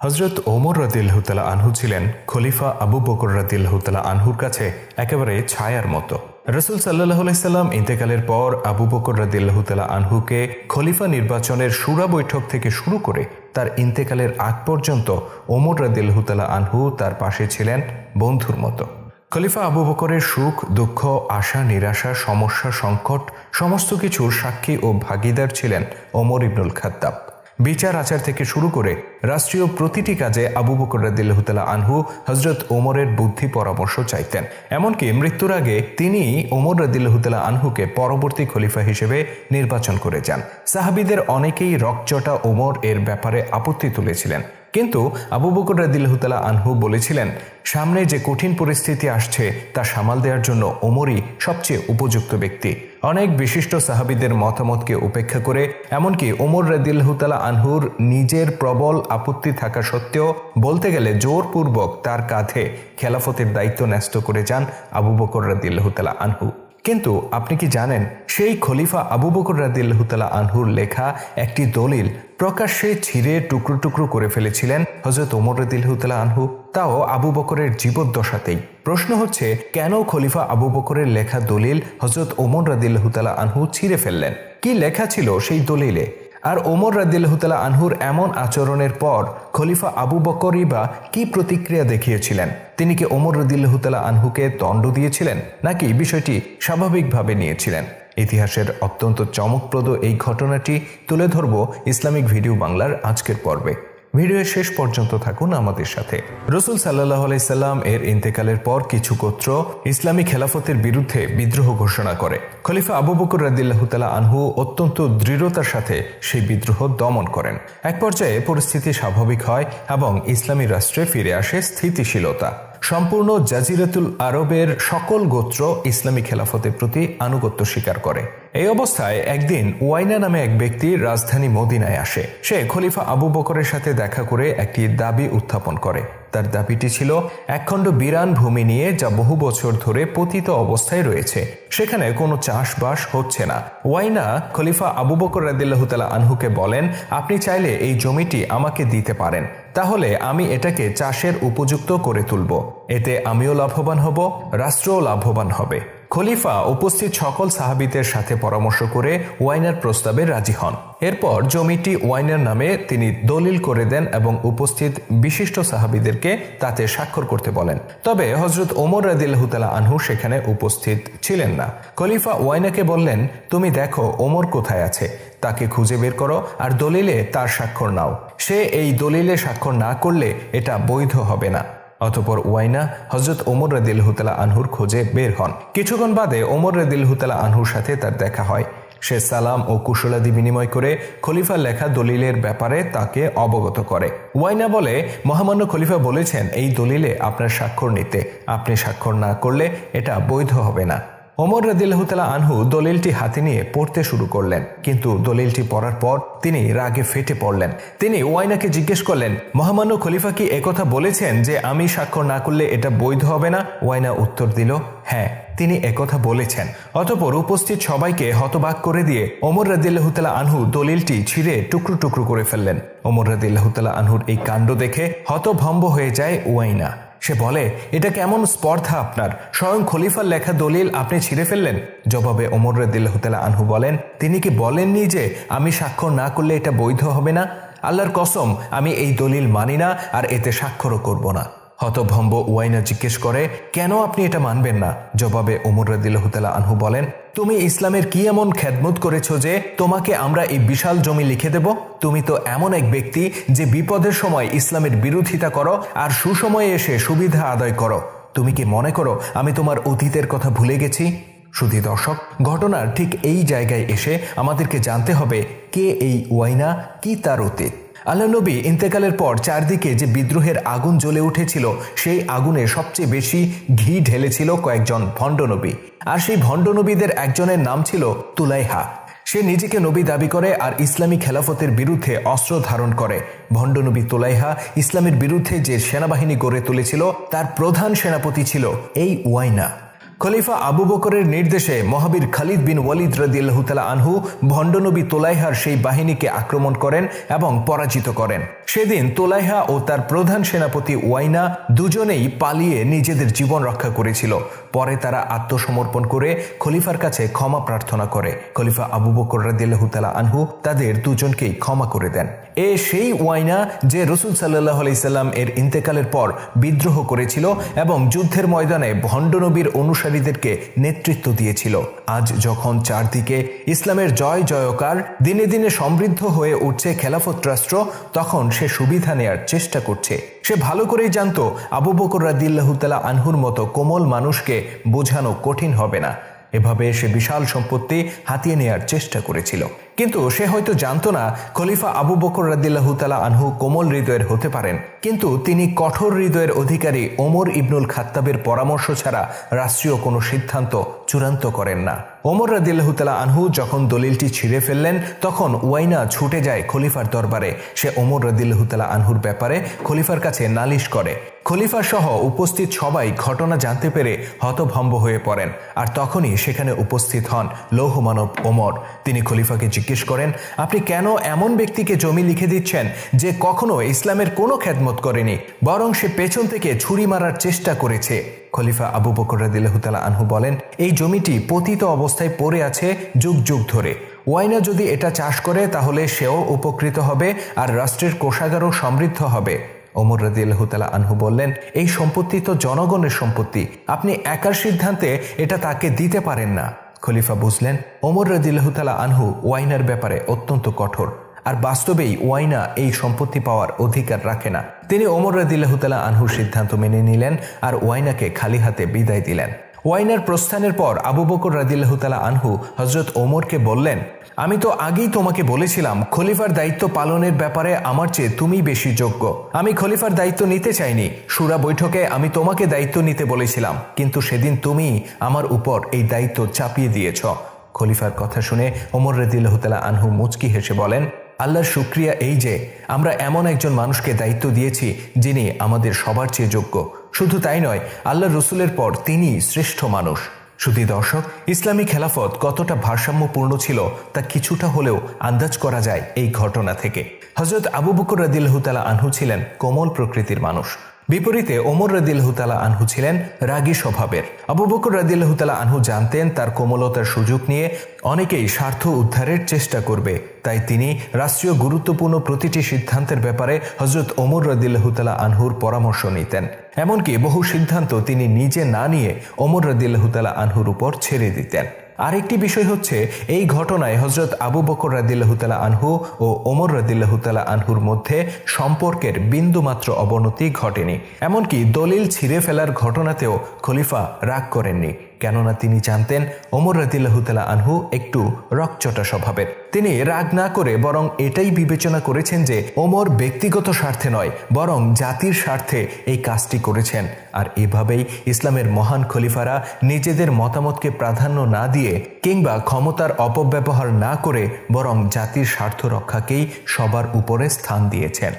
হজরত ওমর রাদিয়াল্লাহু তাআলা আনহু ছিলেন খলিফা আবু বকর রাদিয়াল্লাহু তাআলা আনহুর কাছে একেবারে ছায়ার মতো। রাসূল সাল্লাল্লাহু আলাইহি সাল্লাম ইন্তেকালের পর আবু বকর রাদিয়াল্লাহু তাআলা আনহুকে খলিফা নির্বাচনের শুরা বৈঠক থেকে শুরু করে তার ইন্তেকালের আগ পর্যন্ত ওমর রাদিয়াল্লাহু তাআলা আনহু তার পাশে ছিলেন বন্ধুর মতো। খলিফা আবু বকরের সুখ, দুঃখ, আশা, নিরাশা, সমস্যা, সংকট সমস্ত কিছুর সাক্ষী ও ভাগীদার ছিলেন ওমর ইবনুল খাত্তাব। বিচার আচার থেকে শুরু করে রাষ্ট্রীয় প্রতিটি কাজে আবু বকর রাদিয়াল্লাহু তাআলা আনহু হযরত ওমরের বুদ্ধি পরামর্শ চাইতেন। এমনকি মৃত্যুর আগে তিনি ওমর রাদিয়াল্লাহু তাআলা আনহুকে পরবর্তী খলিফা হিসেবে নির্বাচন করে যান। সাহাবীদের অনেকেই রকচটা ওমর এর ব্যাপারে আপত্তি তুলেছিলেন, কিন্তু আবু বকর রাদিয়াল্লাহু তাআলা আনহু বলেছিলেন, সামনে যে কঠিন পরিস্থিতি আসছে তা সামাল দেওয়ার জন্য ওমরই সবচেয়ে উপযুক্ত ব্যক্তি। অনেক বিশিষ্ট সাহাবীদের মতামতকে উপেক্ষা করে, এমনকি ওমর রাদিয়াল্লাহু তাআলা আনহুর নিজের প্রবল আপত্তি থাকা সত্ত্বেও বলতে গেলে জোরপূর্বক তার কাঁধে খেলাফতের দায়িত্ব ন্যস্ত করে যান আবু বকর রাদিয়াল্লাহু তাআলা আনহু। কিন্তু আপনি কি জানেন, সেই খলিফা আবু বকর রাদিয়াল্লাহু তাআলা আনহুর লেখা একটি দলিল প্রকাশ্যে ছিঁড়ে টুকরো টুকরো করে ফেলেছিলেন হযরত ওমর রাদিয়াল্লাহু তাআলা আনহু, তাও আবু বকরের জীবদ্দশাতেই। প্রশ্ন হচ্ছে, কেন খলিফা আবু বকরের লেখা দলিল হযরত ওমর রাদিয়াল্লাহু তাআলা আনহু ছিঁড়ে ফেললেন? কি লেখা ছিল সেই দলিলে? আর ওমর রাদিয়াল্লাহু তাআলা আনহুর এমন আচরণের পর খলিফা আবু বকরই বা কি প্রতিক্রিয়া দেখিয়েছিলেন? তিনি কি ওমর রাদিয়াল্লাহু তাআলা আনহুকে দণ্ড দিয়েছিলেন, নাকি বিষয়টি স্বাভাবিকভাবে নিয়েছিলেন? ইতিহাসের অত্যন্ত চমকপ্রদ এই ঘটনাটি তুলে ধরব ইসলামিক ভিডিও বাংলার আজকের পর্বে। ভিডিওর শেষ পর্যন্ত থাকুন আমাদের সাথে। রাসূল সাল্লাল্লাহু আলাইহি সাল্লাম এর ইন্তেকালের পর কিছু গোত্র ইসলামী খেলাফতের বিরুদ্ধে বিদ্রোহ ঘোষণা করে। খলিফা আবু বকর রাদিয়াল্লাহু তাআলা আনহু অত্যন্ত দৃঢ়তার সাথে সেই বিদ্রোহ দমন করেন। এক পর্যায়ে পরিস্থিতি স্বাভাবিক হয় এবং ইসলামী রাষ্ট্রে ফিরে আসে স্থিতিশীলতা। সম্পূর্ণ জাজিরাতুল আরবের সকল গোত্র ইসলামী খেলাফতের প্রতি আনুগত্য স্বীকার করে। এই অবস্থায় একদিন ওয়াইনা নামে এক ব্যক্তি রাজধানী মদিনায় আসে। সে খলিফা আবু বকরের সাথে দেখা করে একটি দাবি উত্থাপন করে। তার দাবিটি ছিল একখণ্ড বিরান ভূমি নিয়ে, যা বহু বছর ধরে পতিত অবস্থায় রয়েছে, সেখানে কোনো চাষবাস হচ্ছে না। ওয়াইনা খলিফা আবু বকর রাদিয়াল্লাহু তাআলা আনহুকে বলেন, আপনি চাইলে এই জমিটি আমাকে দিতে পারেন, তাহলে আমি এটাকে চাষের উপযুক্ত করে তুলব। এতে আমিও লাভবান হব, রাষ্ট্রও লাভবান হবে। খলিফা উপস্থিত সকল সাহাবীদের সাথে পরামর্শ করে ওয়াইনার প্রস্তাবে রাজি হন। এরপর জমিটি ওয়াইনার নামে তিনি দলিল করে দেন এবং উপস্থিত বিশিষ্ট সাহাবীদেরকে তাতে স্বাক্ষর করতে বলেন। তবে হযরত ওমর রাদিয়াল্লাহু তাআলা আনহু সেখানে উপস্থিত ছিলেন না। খলিফা ওয়াইনাকে বললেন, তুমি দেখো ওমর কোথায় আছে, তাকে খুঁজে বের করো আর দলিলে তার স্বাক্ষর নাও। সে এই দলিলে স্বাক্ষর না করলে এটা বৈধ হবে না। অতঃপর ওয়াইনা হযরত ওমর রাদিয়াল্লাহু তাআলা আনহুর খোঁজে বের হন। কিছুক্ষণ বাদে ওমর রাদিয়াল্লাহু তাআলা আনহুর সাথে তার দেখা হয়। সে সালাম ও কুশলাদি বিনিময় করে খলিফার লেখা দলিলের ব্যাপারে তাকে অবগত করে। ওয়াইনা বলে, মহামান্য খলিফা বলেছেন এই দলিলে আপনার স্বাক্ষর নিতে, আপনি স্বাক্ষর না করলে এটা বৈধ হবে না। ওমর রাদিয়াল্লাহু তাআলা আনহু দলিলটি হাতে নিয়ে পড়তে শুরু করলেন, কিন্তু দলিলটি পড়ার পর তিনি রাগে ফেটে পড়লেন। তিনি ওয়াইনাকে জিজ্ঞেস করলেন, মহামান্য খলিফা কি একথা বলেছেন যে আমি স্বাক্ষর না করলে এটা বৈধ হবে না? ওয়াইনা উত্তর দিল, হ্যাঁ, তিনি একথা বলেছেন। অতঃপর উপস্থিত সবাইকে হতবাক করে দিয়ে ওমর রাদিয়াল্লাহু তাআলা আনহু দলিলটি ছিঁড়ে টুকরো টুকরো করে ফেললেন। ওমর রাদিয়াল্লাহু তাআলা আনহুর এই কাণ্ড দেখে হতভম্ব হয়ে যায় ওয়াইনা। সে বলে, এটা কেমন স্পর্ধা আপনার, স্বয়ং খলিফার লেখা দলিল আপনি ছিঁড়ে ফেললেন? জবাবে ওমর রাদিয়াল্লাহু তাআলা আনহু বলেন, তিনি কি বলেননি যে আমি স্বাক্ষর না করলে এটা বৈধ হবে না? আল্লাহর কসম, আমি এই দলিল মানি না আর এতে স্বাক্ষরও করব না। হতভম্ব ওয়াইনা জিজ্ঞেস করে, কেন আপনি এটা মানবেন না? জবাবে ওমর রাদিয়াল্লাহু তাআলা আনহু বলেন, তুমি ইসলামের কি এমন খেদমত করেছো যে তোমাকে আমরা এই বিশাল জমি লিখে দেব? তুমি তো এমন এক ব্যক্তি যে বিপদের সময় ইসলামের বিরোধিতা করো আর সুসময়ে এসে সুবিধা আদায় করো। তুমি কি মনে করো আমি তোমার অতীতের কথা ভুলে গেছি? শুধু দর্শক, ঘটনার ঠিক এই জায়গায় এসে আমাদেরকে জানতে হবে কে এই ওয়াইনা, কি তার অতীত। আল্লাহ নবী ইন্তেকালের পর চারদিকে যে বিদ্রোহের আগুন জ্বলে উঠেছিল, সেই আগুনে সবচেয়ে বেশি ঘি ঢেলেছিল কয়েকজন ভণ্ড নবী। আর সেই ভণ্ড নবীদের একজনের নাম ছিল তুলাইহা। সে নিজেকে নবী দাবি করে আর ইসলামী খেলাফতের বিরুদ্ধে অস্ত্র ধারণ করে। ভণ্ড নবী তুলাইহা ইসলামের বিরুদ্ধে যে সেনাবাহিনী গড়ে তুলেছিল, তার প্রধান সেনাপতি ছিল এই ওয়াইনা। খলিফা আবু বকরের নির্দেশে মহাবীর খালিদ বিন ওয়ালিদ রাদিয়াল্লাহু তাআলা আনহু ভণ্ডনবী তোলাইহার সেই বাহিনীকে আক্রমণ করেন এবং পরাজিত করেন। সেদিন তোলাইহা ও তার প্রধান সেনাপতি ওয়াইনা দুজনেই পালিয়ে নিজেদের জীবন রক্ষা করেছিল। পরে তারা আত্মসমর্পণ করে খলিফার কাছে ক্ষমা প্রার্থনা করে। খলিফা আবু বকর রাদিয়াল্লাহু তাআলা আনহু তাদের দুজনকেই ক্ষমা করে দেন। সেই ওয়াইনা যে রাসূল সাল্লাল্লাহু আলাইহি সাল্লাম এর ইন্তেকালের পর বিদ্রোহ করেছিল এবং যুদ্ধের ময়দানে ভণ্ডনবীর অনুসারীদেরকে নেতৃত্ব দিয়েছিল। আজ যখন চারদিকে ইসলামের জয় জয়কার, দিনে দিনে সমৃদ্ধ হয়ে উঠছে খেলাফত রাষ্ট্র, তখন সে সুবিধা নেয়ার চেষ্টা করছে। সে ভালো করেই জানতো আবু বকর রাদিয়াল্লাহু তাআলা আনহুর মতো কোমল মানুষকে বোঝানো কঠিন হবে না। এভাবে সে বিশাল সম্পত্তি হাতিয়ে নেয়ার চেষ্টা করেছিল। কিন্তু সে হয়তো জানতো না খলিফা আবু বকর রাদিয়াল্লাহু তাআলা আনহু কোমল হৃদয়ের হতে পারেন, কিন্তু তিনি কঠোর হৃদয়ের অধিকারী ওমর ইবনুল খাত্তাবের পরামর্শ ছাড়া রাষ্ট্রীয় কোনো সিদ্ধান্ত চূড়ান্ত করেন না। ওমর রাদিয়াল্লাহু তাআলা আনহু যখন দলিলটি ছিঁড়ে ফেললেন, তখন ওয়াইনা ছুটে যায় খলিফার দরবারে। সে ওমর রাদিয়াল্লাহু তাআলা আনহুর ব্যাপারে খলিফার কাছে নালিশ করে। খলিফা সহ উপস্থিত সবাই ঘটনা জানতে পেরে হতভম্ব হয়ে পড়েন। আর তখনই সেখানে উপস্থিত হন লৌহমানব ওমর। তিনি খলিফাকে জিজ্ঞেস করেন, আপনি কেন এমন ব্যক্তিকে জমি লিখে দিচ্ছেন যে কখনো ইসলামের কোনো খেদমত করেনি, বরং সে পেছন থেকে ছুরি মারার চেষ্টা করেছে? খলিফা আবু বকর রাদিয়াল্লাহু তাআলা আনহু বলেন, এই জমিটি পতিত অবস্থায় পড়ে আছে যুগ যুগ ধরে। ওয়াইনা যদি এটা চাষ করে তাহলে সেও উপকৃত হবে আর রাষ্ট্রের কোষাগারও সমৃদ্ধ হবে। ওমর রাদিয়াল্লাহু তাআলা আনহু বললেন, এই সম্পত্তি তো জনগণের সম্পত্তি, আপনি একার সিদ্ধান্তে এটা তাকে দিতে পারেন না। খলিফা বুঝলেন ওমর রাদিয়াল্লাহু তাআলা আনহু ওয়াইনার ব্যাপারে অত্যন্ত কঠোর, আর বাস্তবেই ওয়াইনা এই সম্পত্তি পাওয়ার অধিকার রাখে না। তিনি ওমর রাদিয়াল্লাহু তাআলা আনহুর সিদ্ধান্ত মেনে নিলেন আর ওয়াইনাকে খালি হাতে বিদায় দিলেন। ওয়াইনার প্রস্থানের পর আবু বকর রাদিয়াল্লাহু তাআলা আনহু হযরত ওমরকে বললেন, আমি তো আগেই তোমাকে বলেছিলাম খলিফার দায়িত্ব পালনের ব্যাপারে আমার চেয়ে তুমি বেশি যোগ্য। আমি খলিফার দায়িত্ব নিতে চাইনি। শুরা বৈঠকে আমি তোমাকে দায়িত্ব নিতে বলেছিলাম, কিন্তু সেদিন তুমি আমার উপর এই দায়িত্ব চাপিয়ে দিয়েছ। খলিফার কথা শুনে ওমর রাদিয়াল্লাহু তাআলা আনহু মুচকি হেসে বলেন, আল্লাহর শুকরিয়া এই যে আমরা এমন একজন মানুষকে দায়িত্ব দিয়েছি যিনি আমাদের সবার চেয়ে যোগ্য। শুধু তাই নয়, আল্লাহর রসুলের পর তিনি শ্রেষ্ঠ মানুষ। শুধু দর্শক, ইসলামী খেলাফত কতটা ভারসাম্যপূর্ণ ছিল তা কিছুটা হলেও আন্দাজ করা যায় এই ঘটনা থেকে। হযরত আবু বকর রাদিয়াল্লাহু তাআলা আনহু ছিলেন কোমল প্রকৃতির মানুষ। বিপরীতে ওমর রাদিয়াল্লাহু তাআলা আনহু ছিলেন রাগী স্বভাবের। আবু বকর রাদিয়াল্লাহু তাআলা আনহু জানতেন তার কোমলতার সুযোগ নিয়ে অনেকেই স্বার্থ উদ্ধারের চেষ্টা করবে, তাই তিনি রাষ্ট্রীয় গুরুত্বপূর্ণ প্রতিটি সিদ্ধান্তের ব্যাপারে হযরত ওমর রাদিয়াল্লাহু তাআলা আনহুর পরামর্শ নিতেন। এমনকি বহু সিদ্ধান্ত তিনি নিজে না নিয়ে ওমর রাদিয়াল্লাহু তাআলা আনহুর উপর ছেড়ে দিতেন। আরেকটি বিষয় হচ্ছে, এই ঘটনায় হযরত আবু বকর রাদিয়াল্লাহু তাআলা আনহু ও ওমর রাদিয়াল্লাহু তাআলা আনহুর মধ্যে সম্পর্কের বিন্দুমাত্র অবনতি ঘটেনি। এমনকি দলিল ছিঁড়ে ফেলার ঘটনাতেও খলিফা রাগ করেননি, কেননা তিনি জানতেন ওমর রাদিয়াল্লাহু তাআলা আনহু একটু রকচটা স্বভাবের। তিনি রাগ না করে বরং এটাই বিবেচনা করেছেন যে ওমর ব্যক্তিগত স্বার্থে নয়, বরং জাতির স্বার্থে এই কাজটি করেছেন। আর এভাবেই ইসলামের মহান খলিফারা নিজেদের মতামতকে প্রাধান্য না দিয়ে কিংবা ক্ষমতার অপব্যবহার না করে বরং জাতির স্বার্থ রক্ষাকেই সবার উপরে স্থান দিয়েছেন।